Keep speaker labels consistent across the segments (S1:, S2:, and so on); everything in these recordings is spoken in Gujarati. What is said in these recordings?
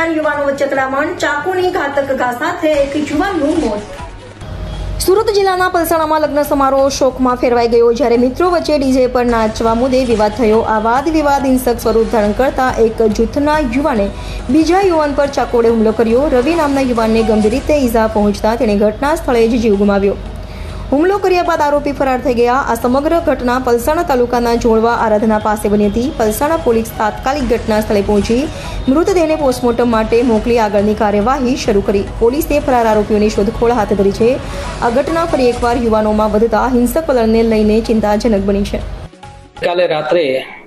S1: દરમિયાન યુવાનો વચ્ચે અથડામણ, ચાકુની ઘાતક ઘા સાથે એક યુવાનનું મોત. સુરત જિલ્લાના પલસાણામાં લગ્ન સમારોહ શોકમાં ફેરવાઈ ગયો, જ્યારે મિત્રો વચ્ચે ડીજે પર નાચવા મુદ્દે વિવાદ થયો. આ વાદ વિવાદ હિંસક સ્વરૂપ ધારણ કરતા એક જૂથના યુવાને બીજા યુવાન પર ચાકુ વડે હુમલો કર્યો. રવિ નામના યુવાનને ગંભીર રીતે ઈજા પહોંચતા તેણે ઘટના સ્થળે જ જીવ ગુમાવ્યો. હુમલો કર્યા બાદ આરોપી ફરાર થઈ ગયા. આ સમગ્ર ઘટના પલસાણા તાલુકાના જોડવા આરાધના પાસે બની હતી. પલસાણા પોલીસ તાત્કાલિક ઘટના સ્થળે પહોંચી મૃતદેહને પોસ્ટમોર્ટમ માટે મોકલી આગળની કાર્યવાહી શરૂ કરી. પોલીસે ફરાર આરોપીઓની શોધખોળ હાથ ધરી છે. આ ઘટના ફરી એકવાર યુવાનોમાં વધતા હિંસક વલણને લઈને ચિંતાજનક બની છે.
S2: કાલે રાત્રે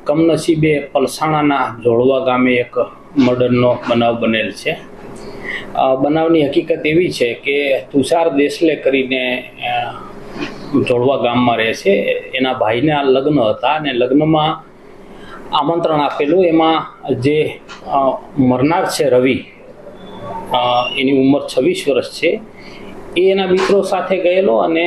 S2: કમનસીબે પલસાણાના જોડવા ગામે એક મર્ડરનો બનાવ બનેલ છે. બનાવની હકીકત એવી છે કે તુષાર દેસલે કરીને જોડવા ગામમાં રહે છે. એના ભાઈના લગ્ન હતા અને લગ્નમાં આમંત્રણ આપેલું. એમાં જે મરનાર છે રવિ, એની ઉંમર 26 વર્ષ છે, એ એના મિત્રો સાથે ગયેલો અને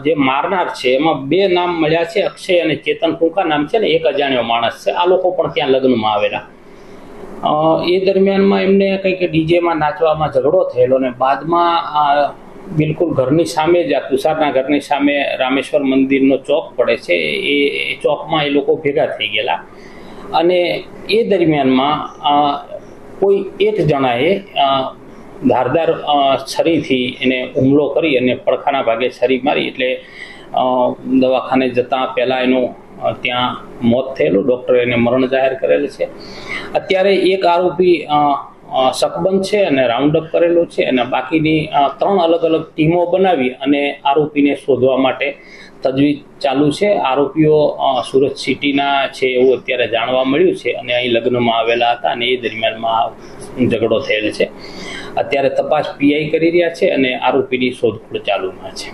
S2: જે મારનાર છે એમાં 2 નામ મળ્યા છે, અક્ષય અને ચેતન ટૂંકા નામ છે, ને એક અજાણ્યો માણસ છે. આ લોકો પણ ત્યાં લગ્નમાં આવેલા. એ દરમિયાનમાં એમને કંઈક ડીજેમાં નાચવામાં ઝઘડો થયેલો અને બાદમાં બિલકુલ ઘરની સામે જ, આ તુષારના ઘરની સામે રામેશ્વર મંદિરનો ચોક પડે છે, એ ચોકમાં એ લોકો ભેગા થઈ ગયેલા. અને એ દરમિયાનમાં કોઈ એક જણાએ ધારદાર છરીથી એને હુમલો કરી અને પડખાના ભાગે છરી મારી, એટલે દવાખાને જતાં પહેલાં એનું ત્યાં મોત થયેલું. ડૉક્ટરે એને મરણ જાહેર કરેલ છે. અત્યારે એક આરોપી શકબંધ છે અને રાઉન્ડ અપ કરેલો છે, અને બાકીની 3 અલગ અલગ ટીમો બનાવી અને આરોપીને શોધવા માટે તજવીજ ચાલુ છે. આરોપીઓ સુરત સિટીના છે એવું અત્યારે જાણવા મળ્યું છે અને અહીં લગ્નમાં આવેલા હતા અને એ દરમિયાનમાં ઝઘડો થયેલ છે. અત્યારે તપાસ પીઆઈ કરી રહ્યા છે અને આરોપીની શોધખોળ ચાલુમાં છે.